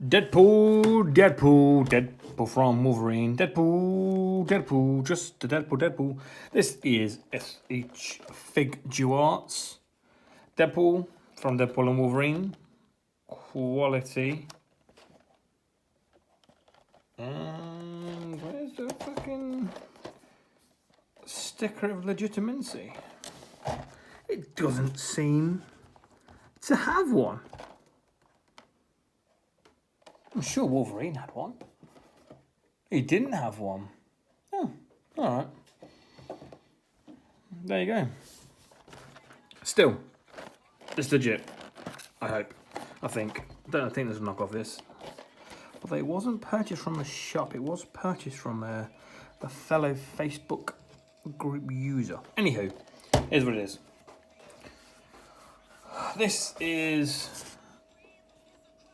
Deadpool, Deadpool, Deadpool from Wolverine. Deadpool, Deadpool, just the Deadpool, Deadpool. This is SH Figuarts Deadpool from Deadpool and Wolverine. Quality. And where's the fucking sticker of legitimacy? It doesn't seem to have one. I'm sure Wolverine had one. He didn't have one. Oh, alright. There you go. Still, it's legit. I hope. I think. Don't think there's a knock off this. Although it wasn't purchased from a shop, it was purchased from a fellow Facebook group user. Anywho, here's what it is. This is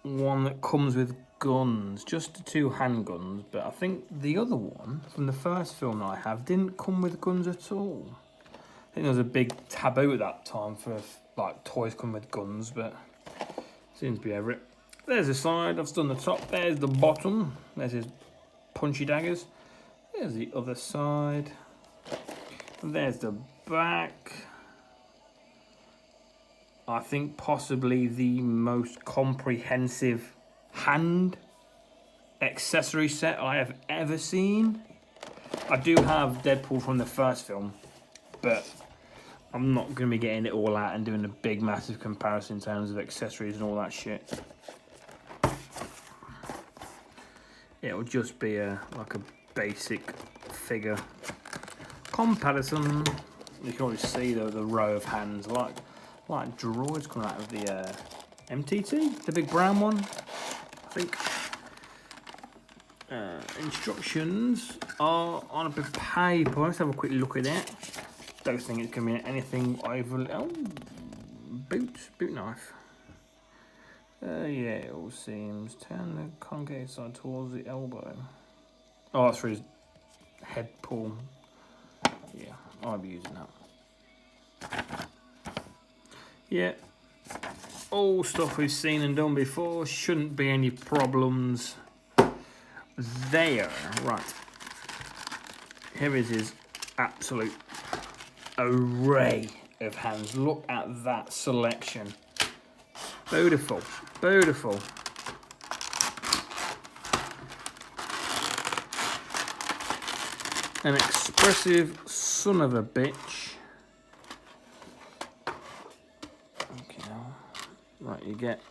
one that comes with guns, just the two handguns, but I think the other one from the first film that I have didn't come with guns at all. I think there was a big taboo at that time for like toys come with guns, but seems to be over it. There's the side, I've done the top, there's the bottom, there's his punchy daggers. There's the other side, there's the back. I think possibly the most comprehensive hand accessory set I have ever seen. I do have Deadpool from the first film, but I'm not going to be getting it all out and doing a big massive comparison in terms of accessories and all that shit. It'll just be like a basic figure comparison. You can always see the row of hands, like droids coming out of the MTT, the big brown one, I think. Instructions are on a bit of paper. Let's have a quick look at it. Don't think it's going to be anything over. Oh, boot knife. Yeah, it all seems. Turn the concave side towards the elbow. Oh, that's for his head pull. Yeah, I'll be using that. Yeah, all stuff we've seen and done before. Shouldn't be any problems there. Right. Here is his absolute array of hands. Look at that selection. Beautiful. Beautiful. An expressive son of a bitch. Okay, now. Right, you get.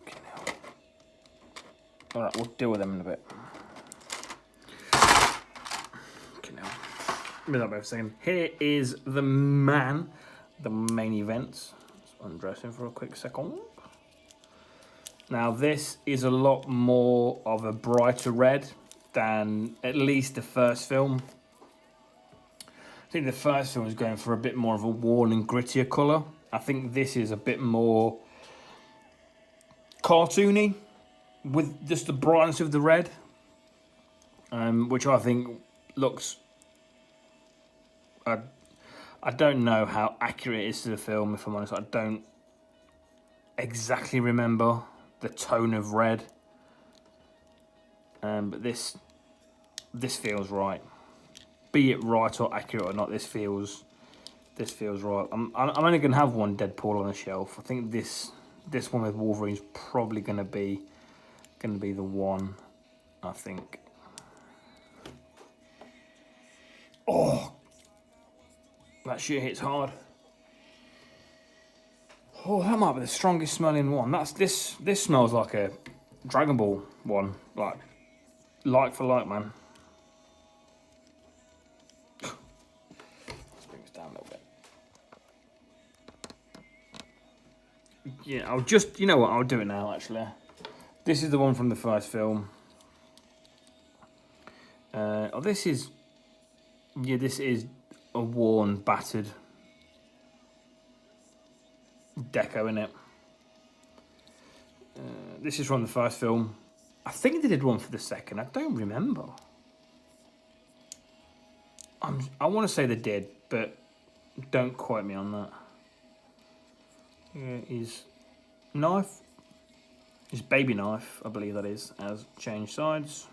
Okay, now. Alright, we'll deal with them in a bit. Okay, now. With that for a second. Here is the man, the main event. Undress him for a quick second. Now this is a lot more of a brighter red than at least the first film. I think the first film was going for a bit more of a worn and grittier colour. I think this is a bit more cartoony with just the brightness of the red, which I think looks. I don't know how accurate it is to the film, if I'm honest. I don't exactly remember the tone of red. But this feels right. Be it right or accurate or not, this feels right. I'm only going to have one Deadpool on the shelf. I think this one with Wolverine is probably going to be the one, I think. Oh, that shit hits hard. Oh, that might be the strongest smelling one. This smells like a Dragon Ball one, like for like, man. Let's bring this down a little bit. Yeah, I'll just, you know what, I'll do it now actually. This is the one from the first film. This is a worn, battered deco in it. This is from the first film. I think they did one for the second. I don't remember. I want to say they did, but don't quote me on that. Here is knife. His baby knife, I believe that is, has changed sides.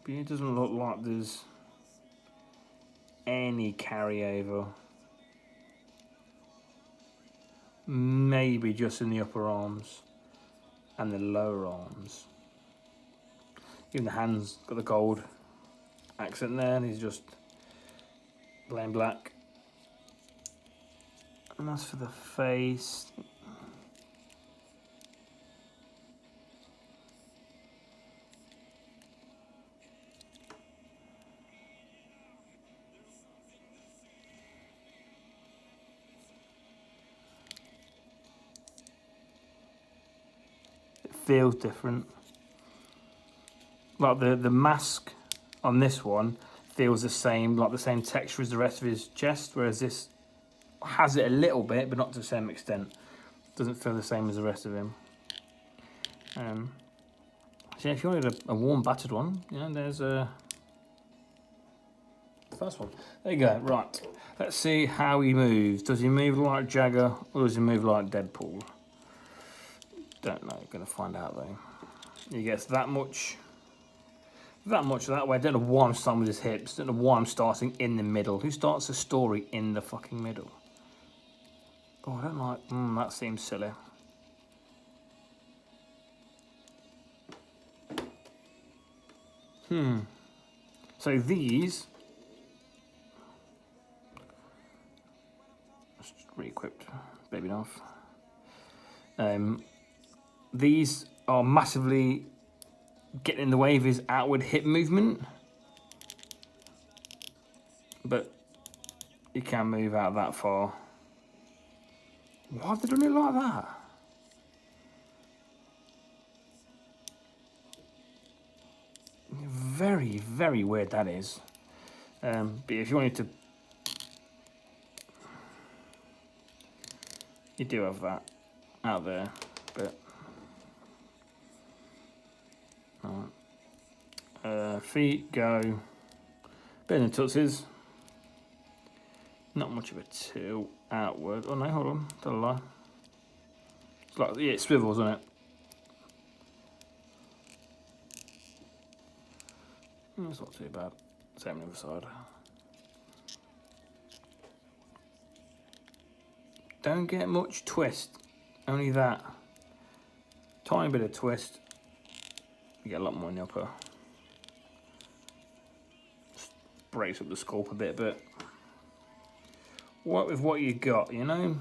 But it doesn't look like there's any carryover. Maybe just in the upper arms and the lower arms. Even the hands got the gold accent there, and he's just plain black. And as for the face, it feels different. Like the mask on this one feels the same, like the same texture as the rest of his chest, whereas this has it a little bit, but not to the same extent. Doesn't feel the same as the rest of him. So yeah, if you wanted a warm, battered one, you know, there's the first one. There you go. Right. Let's see how he moves. Does he move like Jagger, or does he move like Deadpool? Don't know. Gonna find out though. He gets that much that way. I don't know why I'm starting with his hips. Don't know why I'm starting in the middle. Who starts a story in the fucking middle? Oh, I don't like. That seems silly. So these. Just re-equipped baby knife. These are massively getting in the way of his outward hip movement, but he can move out that far. Why have they done it like that? Very, very weird that is. But if you wanted to, you do have that out there, but feet go better than Tootsie's. Not much of a tilt outward. Oh no, hold on, tell a lie. It's like, yeah, it swivels, isn't it? It's not too bad. Same on the other side. Don't get much twist, only that. Tiny bit of twist. You get a lot more in the upper. Just breaks up the sculpt a bit, but what with what you got, you know?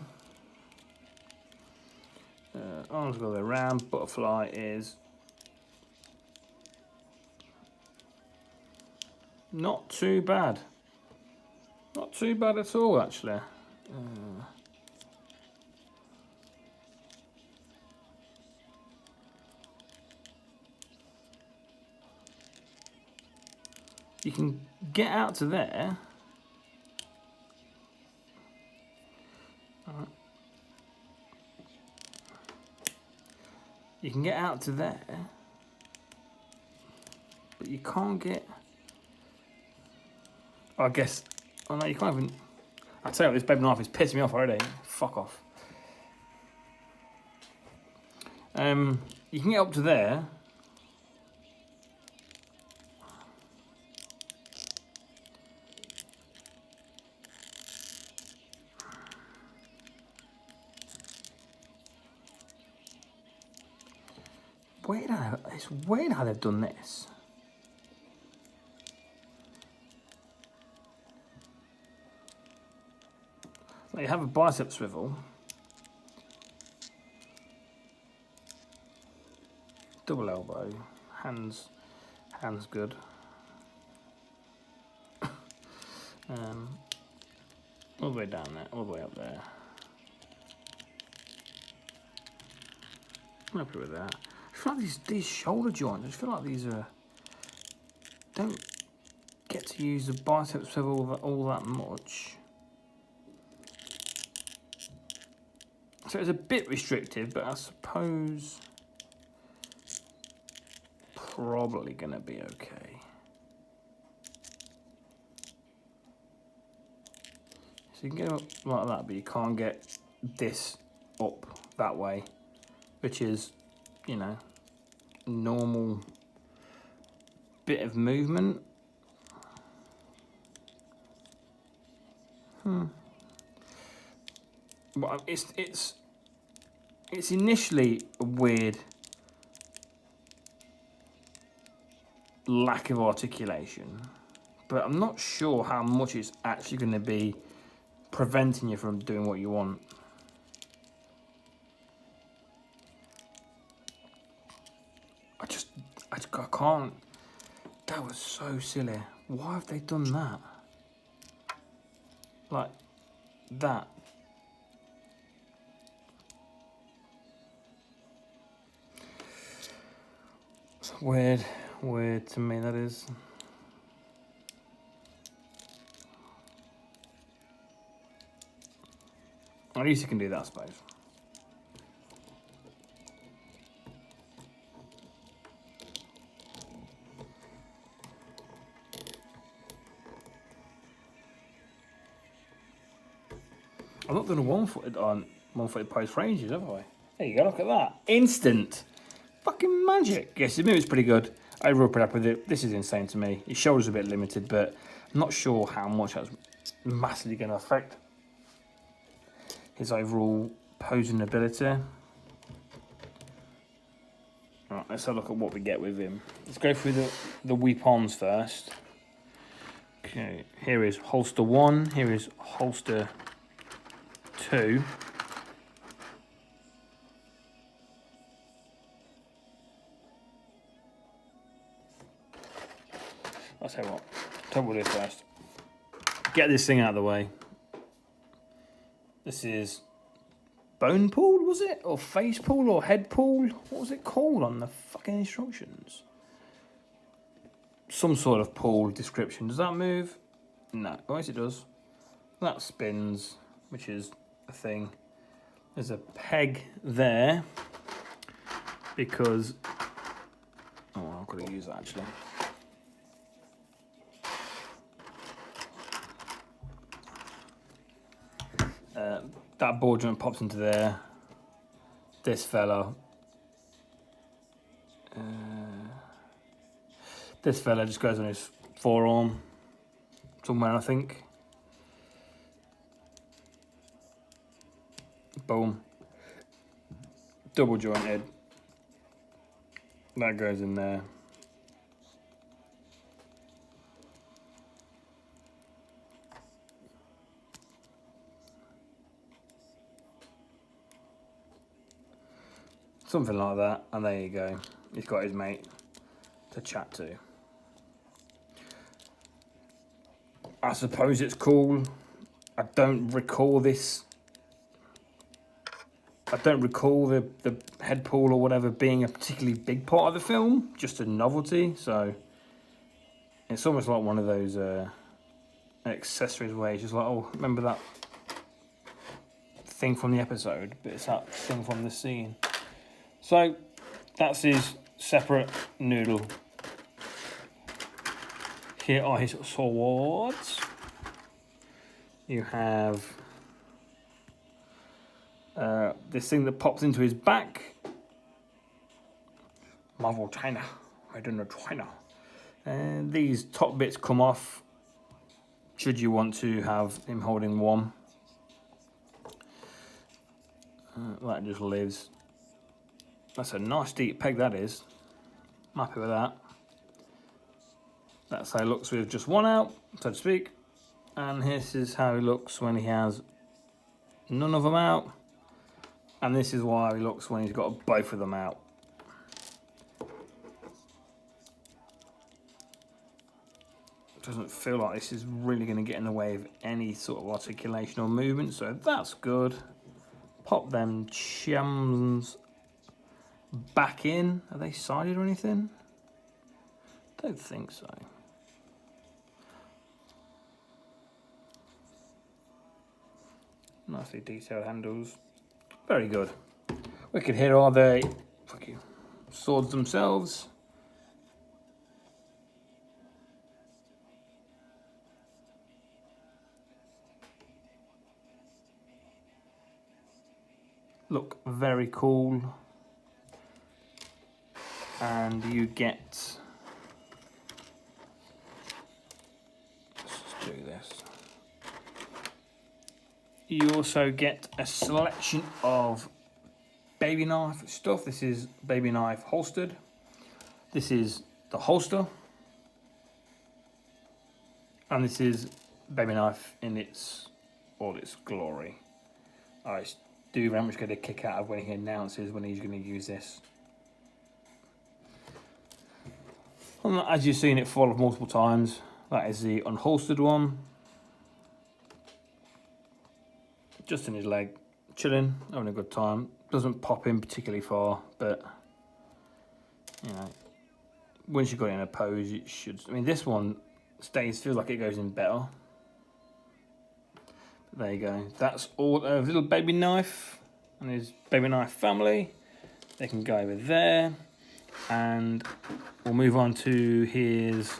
Arms go around, butterfly is not too bad. Not too bad at all, actually. You can get out to there. Alright. You can get out to there, but you can't get. I guess. Oh no, you can't even. I tell you what, this baby knife is pissing me off already. Fuck off. You can get up to there. It's weird how they've done this. Well, you have a bicep swivel. Double elbow. Hands good. All the way down there, all the way up there. I'm happy with that. I feel like these shoulder joints, I just feel like these don't get to use the bicep swivel all that much. So it's a bit restrictive, but I suppose probably gonna be okay. So you can get them up like that, but you can't get this up that way, which is, you know, normal bit of movement. But it's initially a weird lack of articulation, but I'm not sure how much it's actually going to be preventing you from doing what you want. I can't. That was so silly. Why have they done that? Like that. It's weird to me, that is. At least you can do that, I suppose. I've not done a one-footed post for ages, have I? There you go, look at that. Instant. Fucking magic. Yes, the movie's pretty good. I grew up pretty happy with it. This is insane to me. His shoulder's a bit limited, but I'm not sure how much that's massively going to affect his overall posing ability. Right, let's have a look at what we get with him. Let's go through the weapons first. Okay, here is holster 1, here is holster 2. I'll tell you what, we'll do first. Get this thing out of the way. This is bone pool, was it? Or face pool or head pool? What was it called on the fucking instructions? Some sort of pool description. Does that move? No. Oh, yes, it does. That spins, which is a thing. There's a peg there because... Oh, I've got to use that actually. That ball joint pops into there. This fella. This fella just goes on his forearm. Somewhere, I think. Boom. Double jointed. That goes in there. Something like that, and there you go. He's got his mate to chat to. I suppose it's cool. I don't recall this. I don't recall the head pool or whatever being a particularly big part of the film, just a novelty. So it's almost like one of those accessories where it's just like, oh, remember that thing from the episode, but it's that thing from the scene. So that's his separate noodle. Here are his swords. You have this thing that pops into his back. Marvel China, I don't know China. And these top bits come off should you want to have him holding one. That just lives. That's a nice deep peg, that is. I'm happy with that. That's how he looks with just one out, so to speak. And this is how he looks when he has none of them out. And this is why he looks when he's got both of them out. Doesn't feel like this is really going to get in the way of any sort of articulation or movement, so that's good. Pop them chums back in. Are they sided or anything? Don't think so. Nicely detailed handles. Very good. Wicked. Here are the swords themselves. look very cool. And you get, let's just do this. You also get a selection of baby knife stuff. This is baby knife holstered. This is the holster. And this is baby knife in all its glory. I do very much get a kick out of when he announces when he's going to use this. And as you've seen it fall off multiple times, that is the unholstered one. Just in his leg, chilling, having a good time. Doesn't pop in particularly far, but you know, once you've got it in a pose, it should. I mean, this one feels like it goes in better. But there you go. That's all. A little baby knife and his baby knife family. They can go over there, and we'll move on to his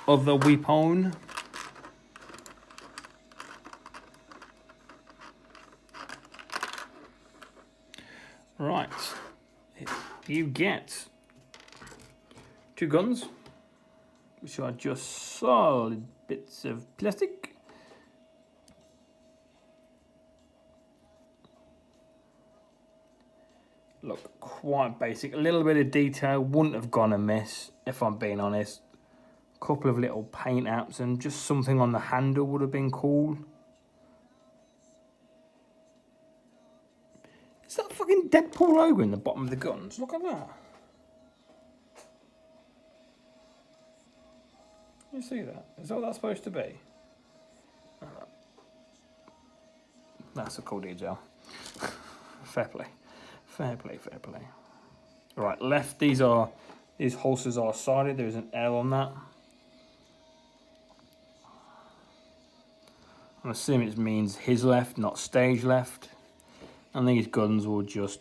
other weapon. Right, you get 2 guns, which are just solid bits of plastic. Look, quite basic. A little bit of detail wouldn't have gone amiss, if I'm being honest. A couple of little paint apps and just something on the handle would have been cool. Is that fucking Deadpool logo in the bottom of the guns? Look at that. You see that? Is that what that's supposed to be? That's a cool detail. Fair play. Fair play, fair play. Right, left, these holsters are sided. There is an L on that. I'm assuming it means his left, not stage left. And these guns will just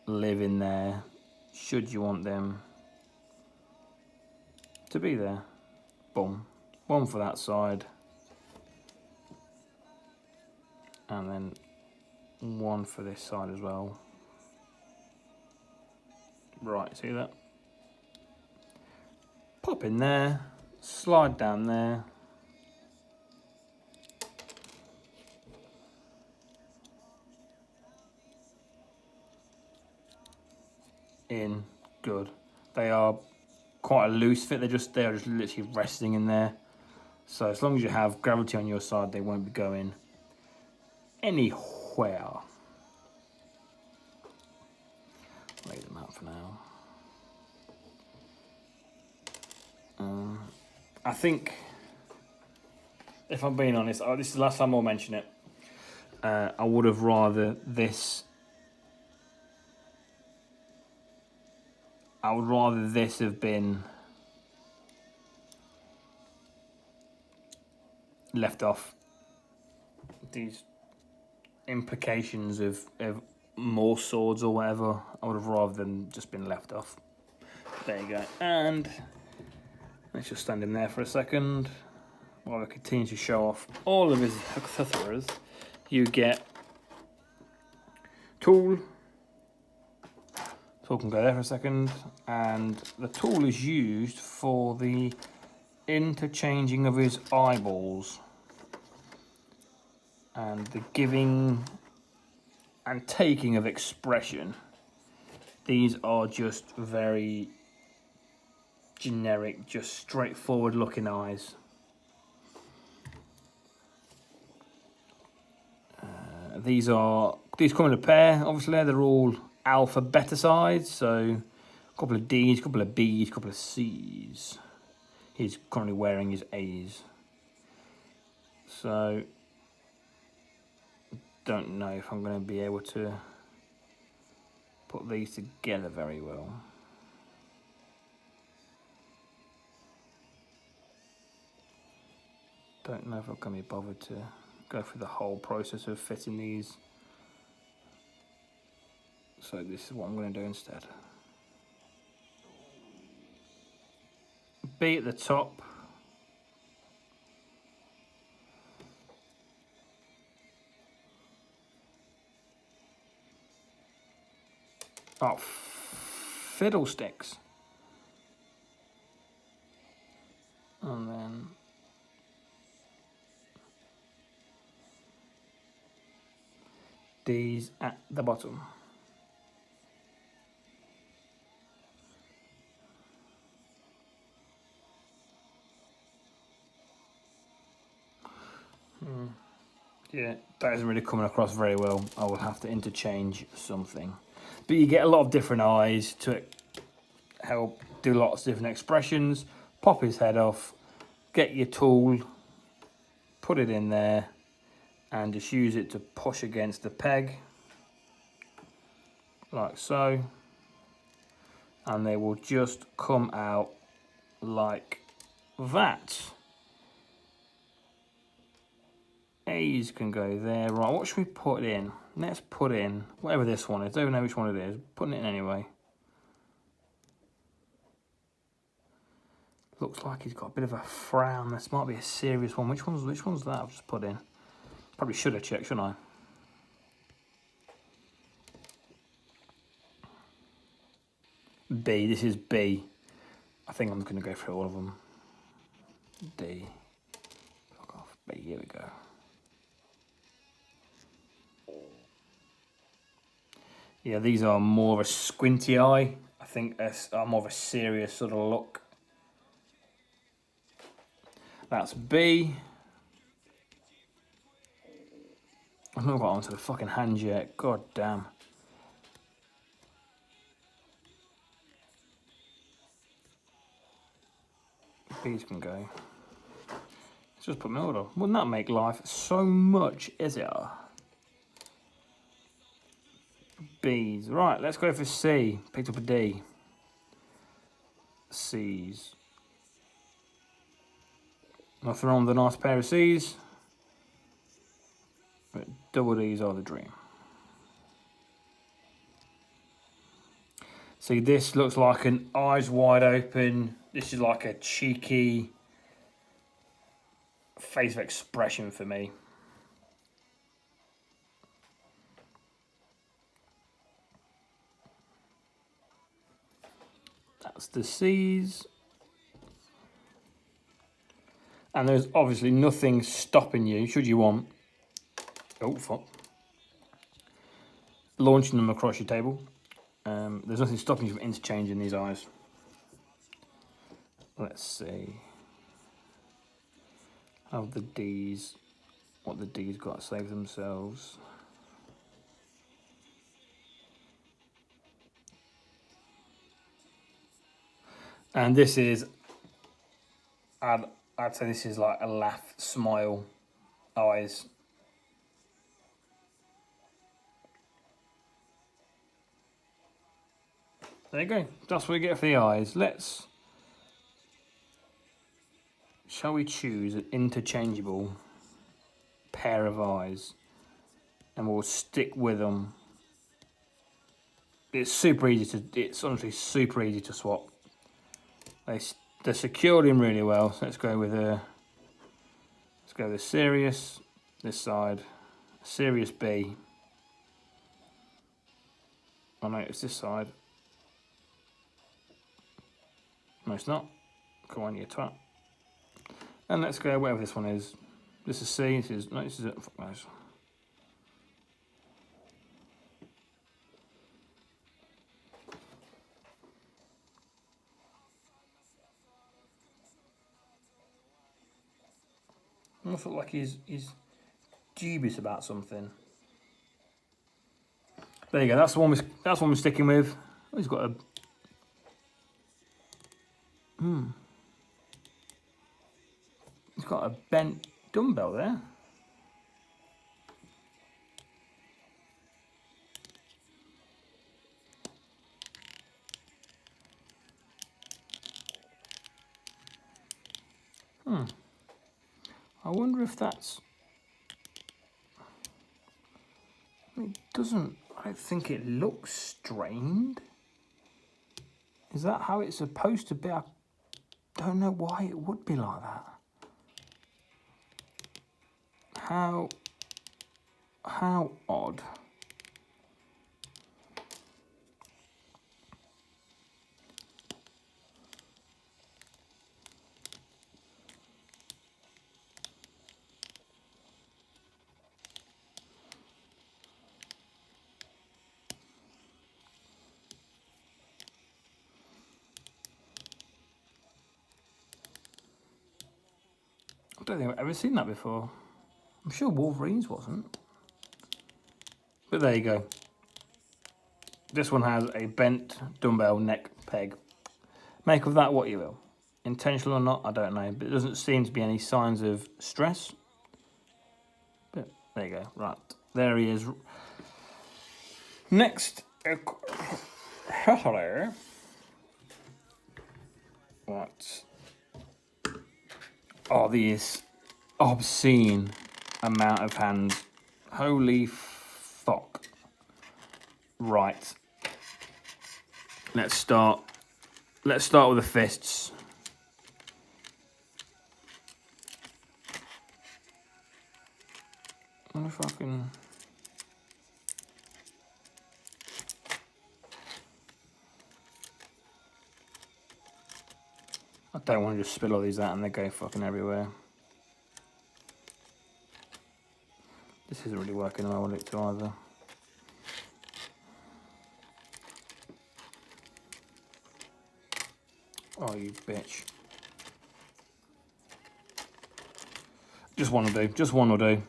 live in there, should you want them to be there. Boom. One for that side. And then one for this side as well. Right, see that? Pop in there, slide down there. In, good. They are quite a loose fit, they're just literally resting in there. So as long as you have gravity on your side, they won't be going anywhere. Lay them out for now. I think, if I'm being honest, this is the last time I'll mention it. I would have rather this. I would rather this have been left off. These implications of more swords or whatever, I would have rather than just been left off. There you go. And let's just stand him there for a second while I continue to show off all of his accessories. You get tool. Tool can go there for a second, and the tool is used for the interchanging of his eyeballs and the giving and taking of expression. These are just very generic, just straightforward looking eyes. These come in a pair, obviously. They're all alpha beta sides, so a couple of D's, a couple of B's, a couple of C's. He's currently wearing his A's. So, don't know if I'm going to be able to put these together very well. Don't know if I'm going to be bothered to go through the whole process of fitting these. So this is what I'm going to do instead. B at the top. Oh, fiddlesticks. And then D's at the bottom. Yeah, that isn't really coming across very well. I will have to interchange something. But you get a lot of different eyes to help do lots of different expressions. Pop his head off, get your tool, put it in there, and just use it to push against the peg, like so. And they will just come out like that. A's can go there. Right, what should we put in? Let's put in whatever this one is. Don't even know which one it is. Putting it in anyway. Looks like he's got a bit of a frown. This might be a serious one. Which one's that I've just put in? Probably should have checked, shouldn't I? B, this is B. I think I'm going to go through all of them. D. Fuck off. B, here we go. Yeah, these are more of a squinty eye. I think are more of a serious sort of look. That's B. I've not got onto the fucking hand yet. God damn. B's can go. Let's just put my order. Wouldn't that make life so much easier? B's. Right, let's go for C. Picked up a D. C's. Nothing wrong with a nice pair of C's. But double D's are the dream. See, this looks like an eyes wide open. This is like a cheeky face of expression for me. That's the C's. And there's obviously nothing stopping you, should you want. Oh, fuck. Launching them across your table. There's nothing stopping you from interchanging these eyes. Let's see. How the D's, what the D's got to say for themselves. And this is, I'd say this is like a laugh, smile, eyes. There you go. That's what we get for the eyes. Shall we choose an interchangeable pair of eyes? And we'll stick with them. It's super easy it's honestly super easy to swap. They're secured in really well. So let's go with Sirius, this side, Sirius B. Oh no, it's this side. No, it's not. Come on, you twat. And let's go whatever this one is. This is C. This is it. Fuck those. Almost look like he's dubious about something. There you go. That's the one we're sticking with. Oh, he's got a. He's got a bent dumbbell there. I wonder if that's. It doesn't. I don't think it looks strained. Is that how it's supposed to be? I don't know why it would be like that. How odd. I don't think I've ever seen that before. I'm sure Wolverine's wasn't. But there you go. This one has a bent dumbbell neck peg. Make of that what you will. Intentional or not, I don't know. But it doesn't seem to be any signs of stress. But there you go. Right. There he is. Next. What are these obscene amount of hands? Holy fuck. Right. Let's start with the fists. I wonder if I can... I don't want to just spill all these out and they go fucking everywhere. This isn't really working how I want it to either. Oh, you bitch. Just one will do. Just one will do.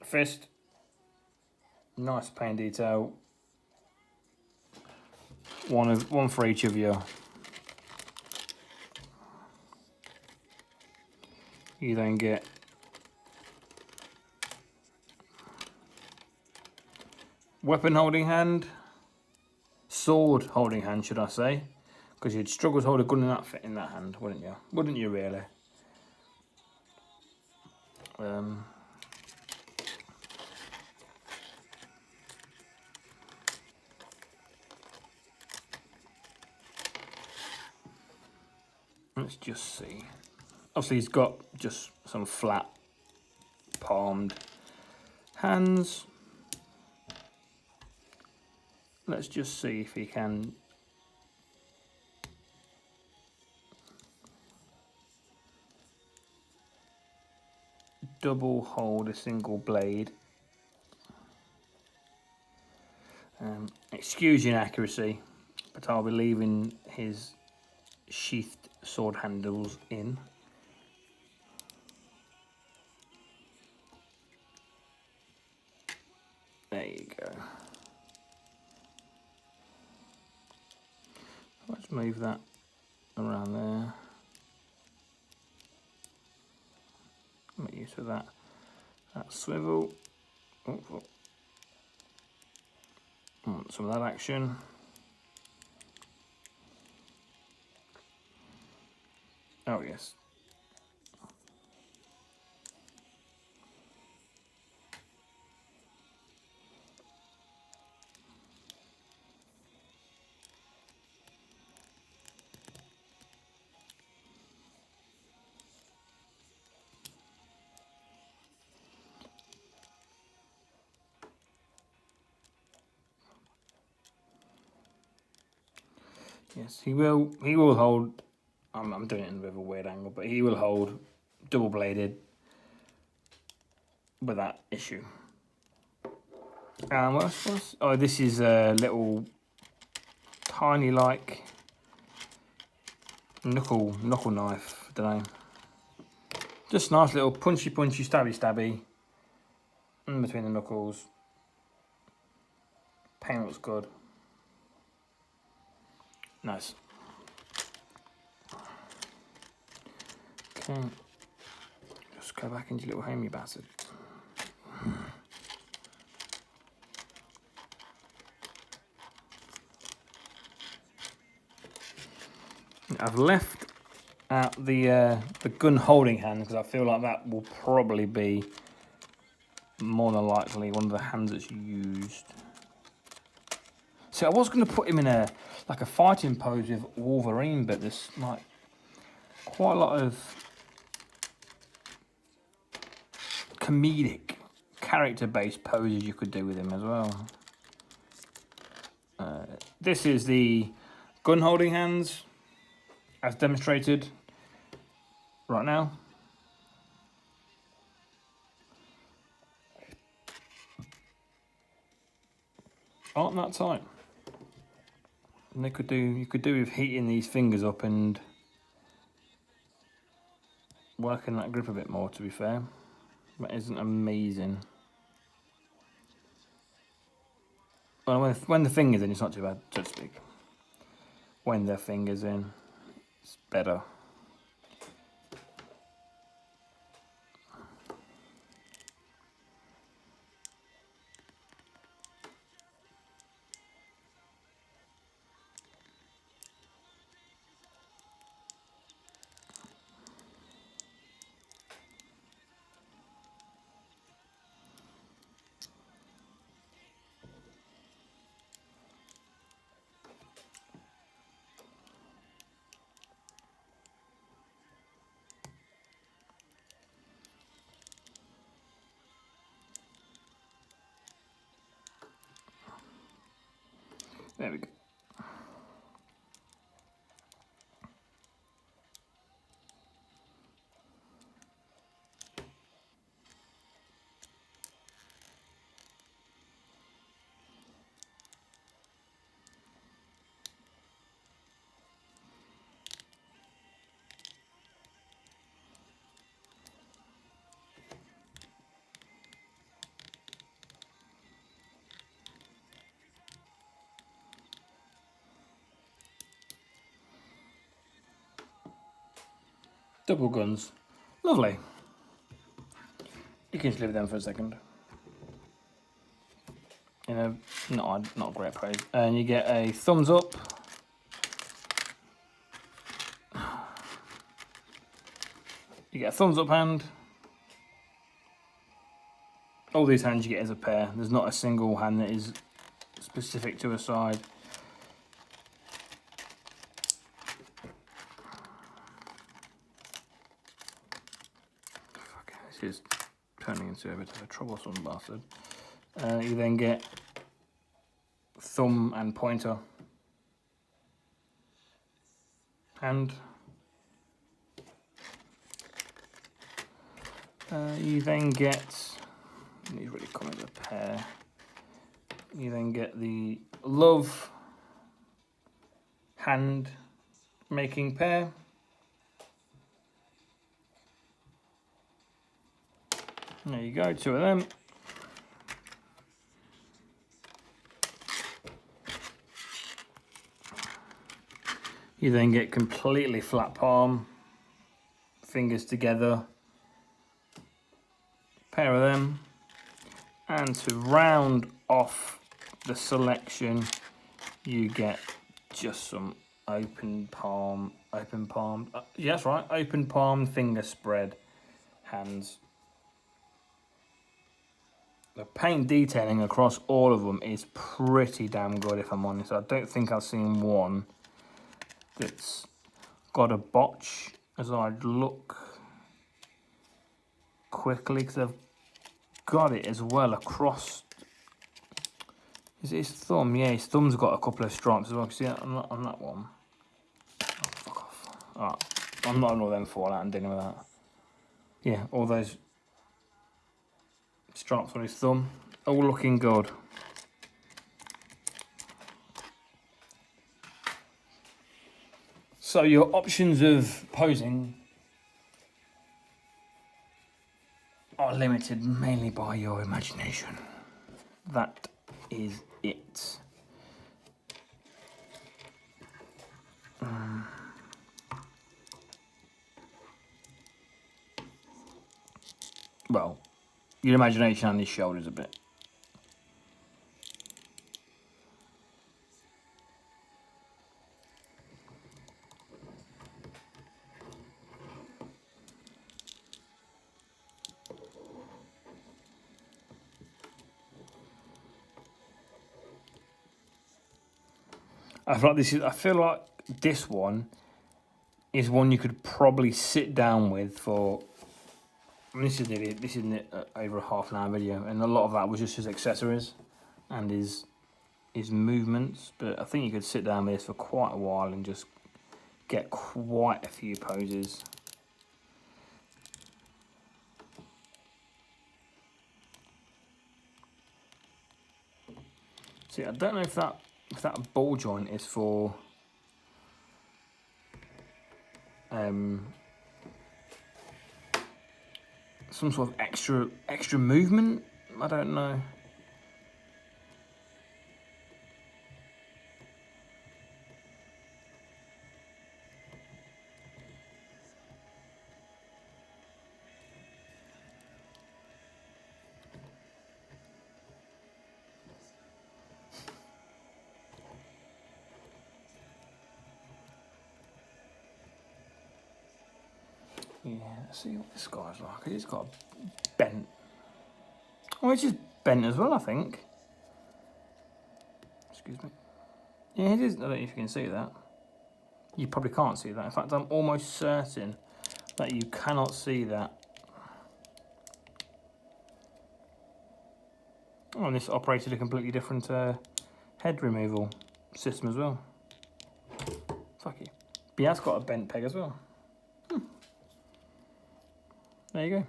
Fist. Nice paint detail. One for each of you. You then get weapon holding hand. Sword holding hand, should I say? Because you'd struggle to hold a gun in that hand, wouldn't you? Wouldn't you really? Let's just see. Obviously, he's got just some flat palmed hands. Let's just see if he can double hold a single blade. Excuse your inaccuracy, but I'll be leaving his sheathed sword handles in. There you go. Let's move that around there. Make use of that swivel. Oh. Want some of that action. Oh yes. Yes, he will hold. I'm doing it in a bit of a weird angle, but he will hold double bladed with that issue. And oh, this is a little tiny like knuckle knife. Don't know. Just nice little punchy, stabby in between the knuckles. Paint looks good. Nice. Okay. Just go back into your little home, you bastard. I've left out the gun holding hand because I feel like that will probably be more than likely one of the hands that's used. So I was going to put him in a fighting pose with Wolverine, but there's like quite a lot of comedic character-based poses you could do with him as well. This is the gun holding hands as demonstrated right now. Aren't that tight? And you could do with heating these fingers up and working that grip a bit more, to be fair. That isn't amazing. Well, when the finger's in, it's not too bad, so to speak. When the finger's in, it's better. There we go. Double guns. Lovely. You can just live with them for a second. You know, not a great pose. And you get a thumbs up. You get a thumbs up hand. All these hands you get as a pair. There's not a single hand that is specific to a side. This is turning into a bit of a troublesome bastard. You then get thumb and pointer hand. You then get, these really come as a pair. You then get the love hand making pair. There you go, two of them. You then get completely flat palm, fingers together, pair of them. And to round off the selection, you get just some open palm, yeah, that's right, open palm finger spread hands. The paint detailing across all of them is pretty damn good, if I'm honest. I don't think I've seen one that's got a botch as I'd look quickly, because they've got it as well across. Is it his thumb? Yeah, his thumb's got a couple of stripes as well. See that on that one? Oh, fuck off. Alright, I'm not all them fall out and dealing with that. Yeah, all those stripes on his thumb, all looking good. So your options of posing are limited mainly by your imagination. That is it. Well, your imagination on his shoulders a bit. I feel like this one is one you could probably sit down with for. I mean, this isn't over a half an hour video, and a lot of that was just his accessories and his movements. But I think you could sit down with this for quite a while and just get quite a few poses. See, I don't know if that ball joint is for some sort of extra movement. I don't know. Yeah, let's see what this guy's like. He's got a bent. Oh, it's just bent as well, I think. Excuse me. Yeah, it is. I don't know if you can see that. You probably can't see that. In fact, I'm almost certain that you cannot see that. Oh, and this operated a completely different head removal system as well. Fuck you. But yeah, it's got a bent peg as well. There you go.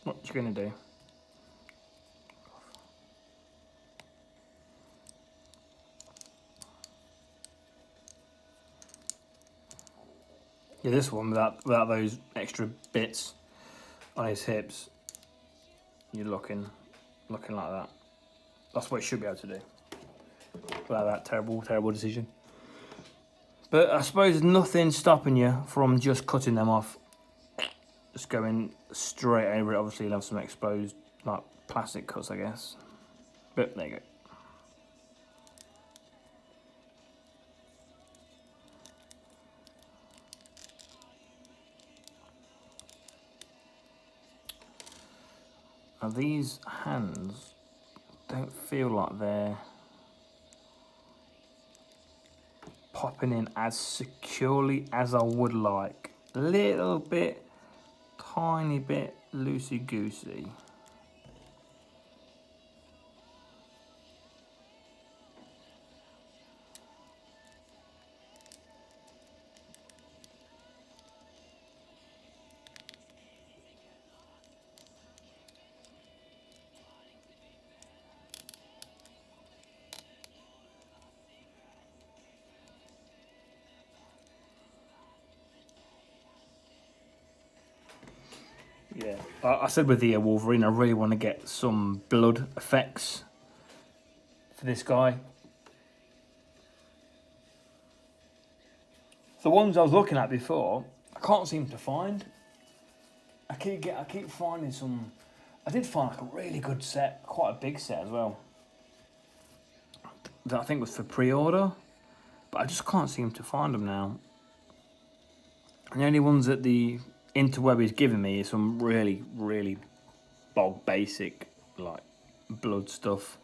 What you gonna do? Yeah, this one without those extra bits on his hips, you're looking like that. That's what it should be able to do. Without that terrible decision. But I suppose there's nothing stopping you from just cutting them off. Just going straight over it. Obviously, you'll have some exposed, like, plastic cuts, I guess. But there you go. Now, these hands don't feel like they're popping in as securely as I would like. A little bit, tiny bit loosey-goosey. Yeah, I said with the Wolverine, I really want to get some blood effects for this guy. The ones I was looking at before, I can't seem to find. I keep finding some. I did find like a really good set, quite a big set as well. That I think was for pre-order, but I just can't seem to find them now. And the only ones that the interweb is giving me is some really bog basic like blood stuff.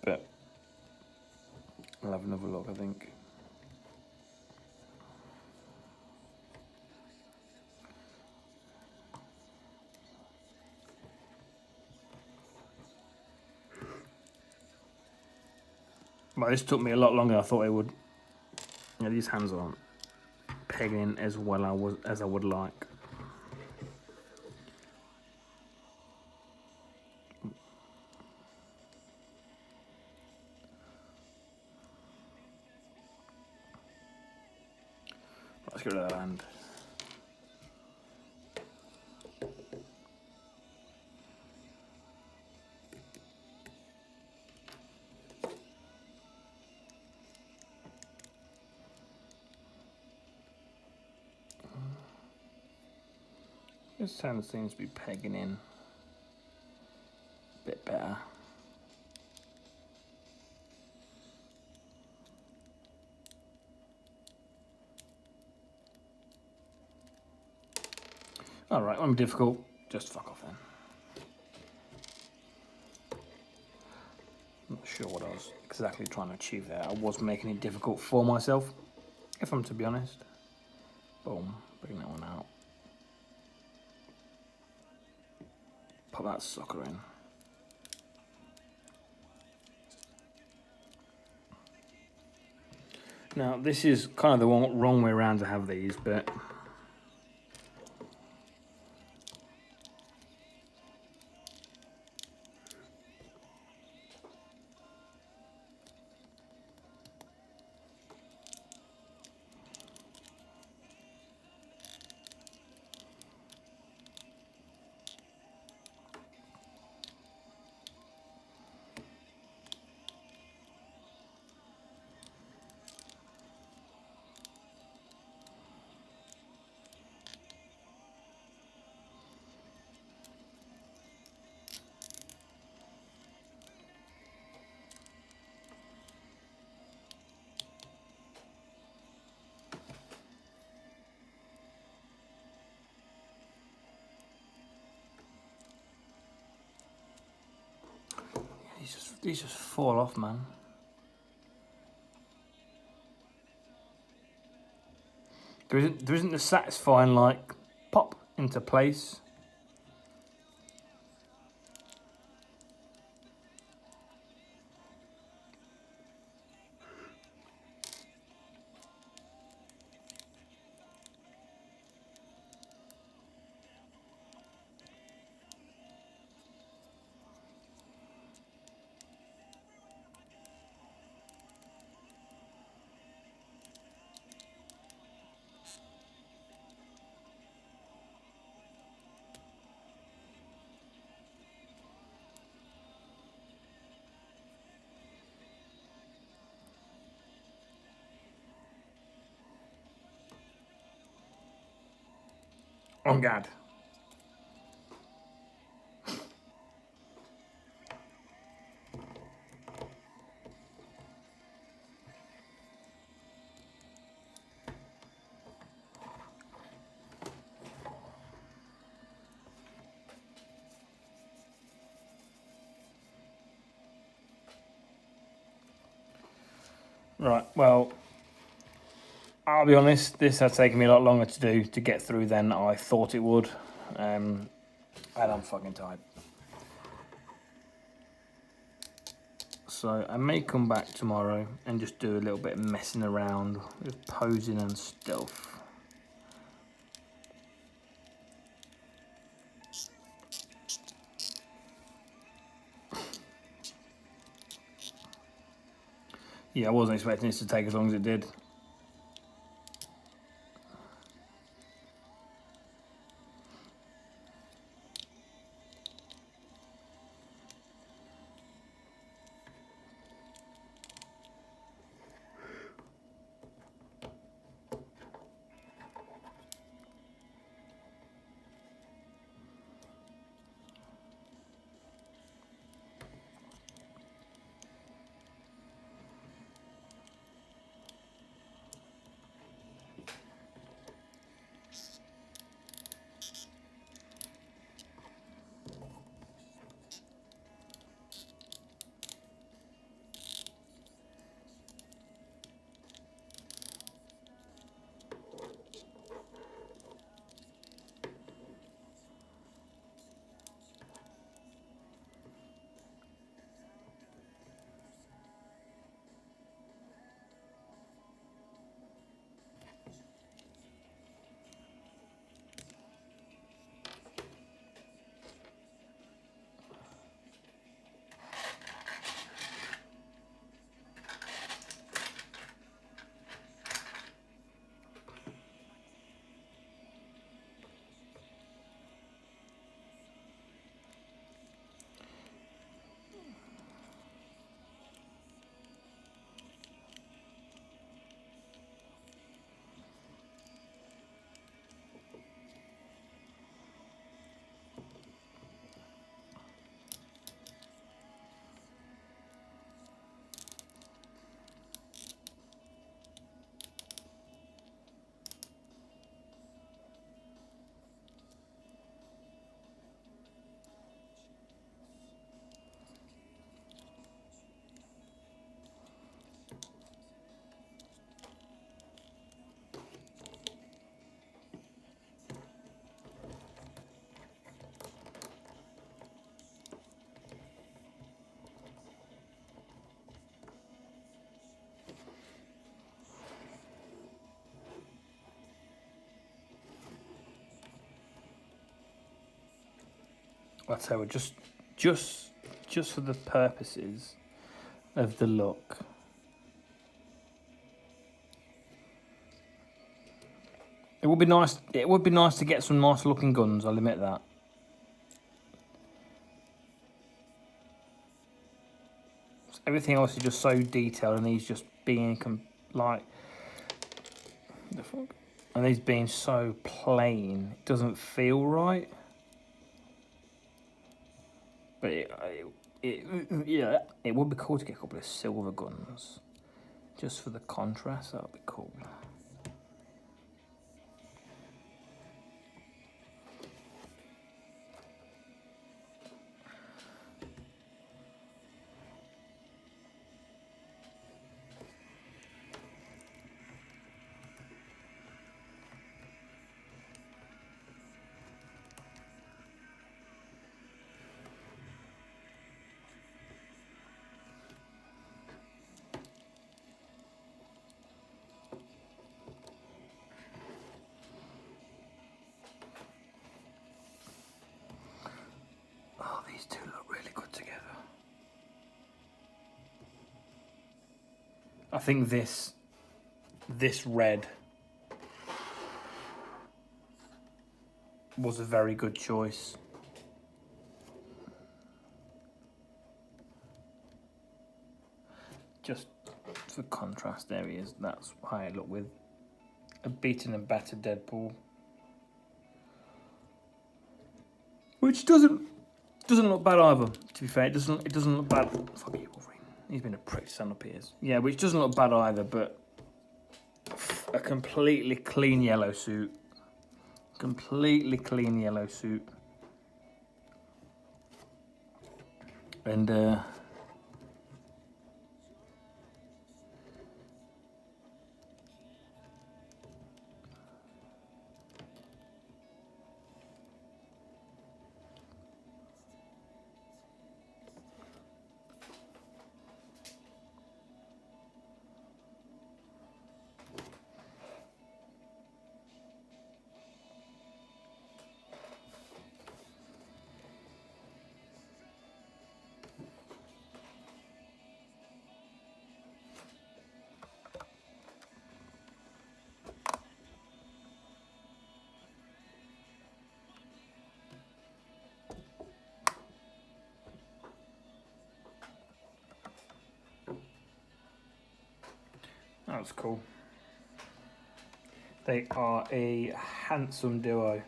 But I'll have another look, I think. Well, this took me a lot longer than I thought it would. Yeah, these hands aren't pegging as well as I would like. Let's get rid of that hand. This hand seems to be pegging in a bit better. Alright, won't be difficult. Just fuck off then. I'm not sure what I was exactly trying to achieve there. I was making it difficult for myself, if I'm to be honest. Boom, bring that one out. Pop that sucker in. Now, this is kind of the wrong way around to have these, but These just fall off, man. There isn't the satisfying, like, pop into place. On God. Right, well, I'll be honest, this has taken me a lot longer to do to get through than I thought it would. And I'm fucking tired. So I may come back tomorrow and just do a little bit of messing around with posing and stuff. Yeah, I wasn't expecting this to take as long as it did. I'll tell you, just for the purposes of the look, it would be nice. It would be nice to get some nice looking guns. I'll admit that. Everything else is just so detailed, and these just being like the fuck, and these being so plain, it doesn't feel right. But yeah, it would be cool to get a couple of silver guns, just for the contrast. That would be cool. think this red was a very good choice. Just for contrast areas, that's how it looked with a beaten and battered Deadpool. Which doesn't look bad either, to be fair. It doesn't look bad. Fuck you, Wolverine. He's been a prick to stand up here. Yeah, which doesn't look bad either, but a completely clean yellow suit. Completely clean yellow suit. And that was cool. They are a handsome duo.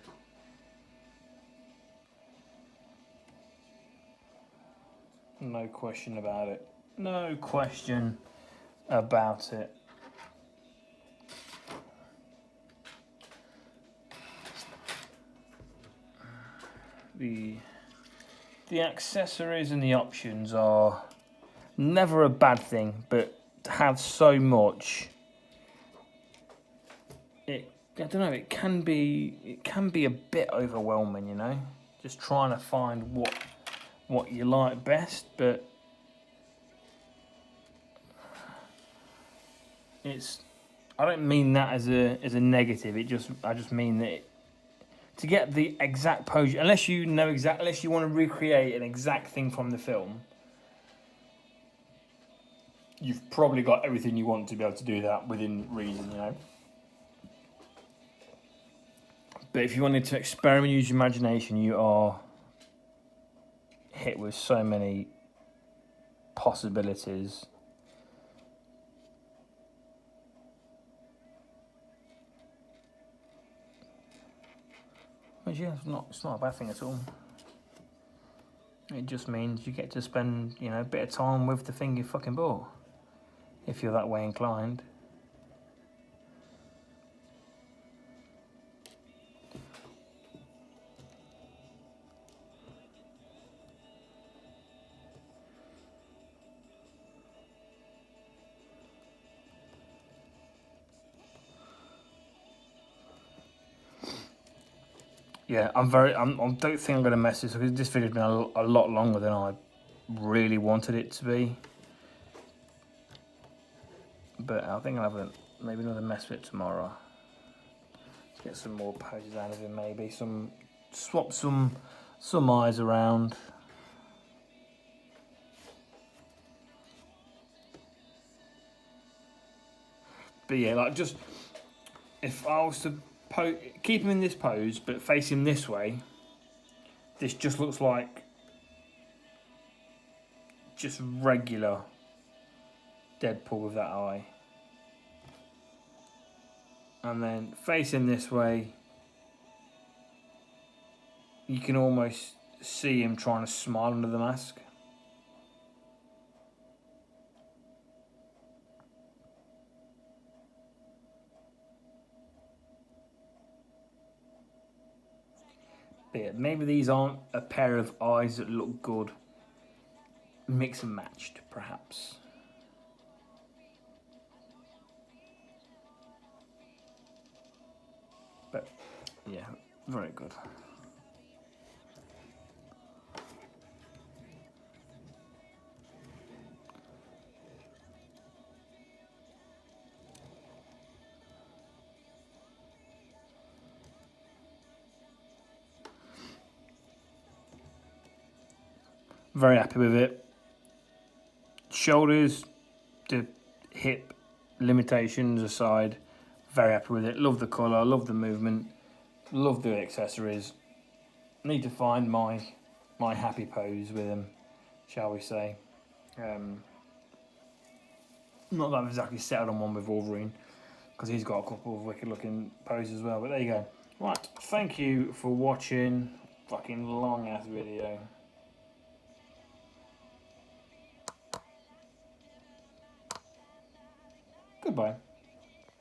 No question about it. No question about it. The accessories and the options are never a bad thing, but to have so much, I don't know, it can be a bit overwhelming, you know, just trying to find what you like best. But I don't mean that as a negative. I just mean that to get the exact pose, unless you want to recreate an exact thing from the film, you've probably got everything you want to be able to do that within reason, you know. But if you wanted to experiment, use your imagination, you are hit with so many possibilities. But yeah, it's not a bad thing at all. It just means you get to spend, you know, a bit of time with the thing you fucking bought, if you're that way inclined. Yeah, I don't think I'm going to mess this because this video's been a lot longer than I really wanted it to be. But I think I'll have maybe another mess with it tomorrow. Let's get some more poses out of him, maybe. Swap some eyes around. But yeah, like just, if I was to keep him in this pose, but face him this way, this just looks like just regular Deadpool with that eye. And then face him this way, you can almost see him trying to smile under the mask. But yeah, maybe these aren't a pair of eyes that look good. Mix and matched, perhaps. But yeah, very good. Very happy with it. Shoulders, the hip limitations aside, very happy with it. Love the colour, love the movement, love the accessories. Need to find my happy pose with him, shall we say. Not that I've exactly settled on one with Wolverine, because he's got a couple of wicked looking poses as well, but there you go. Right, thank you for watching. Fucking long ass video. Goodbye.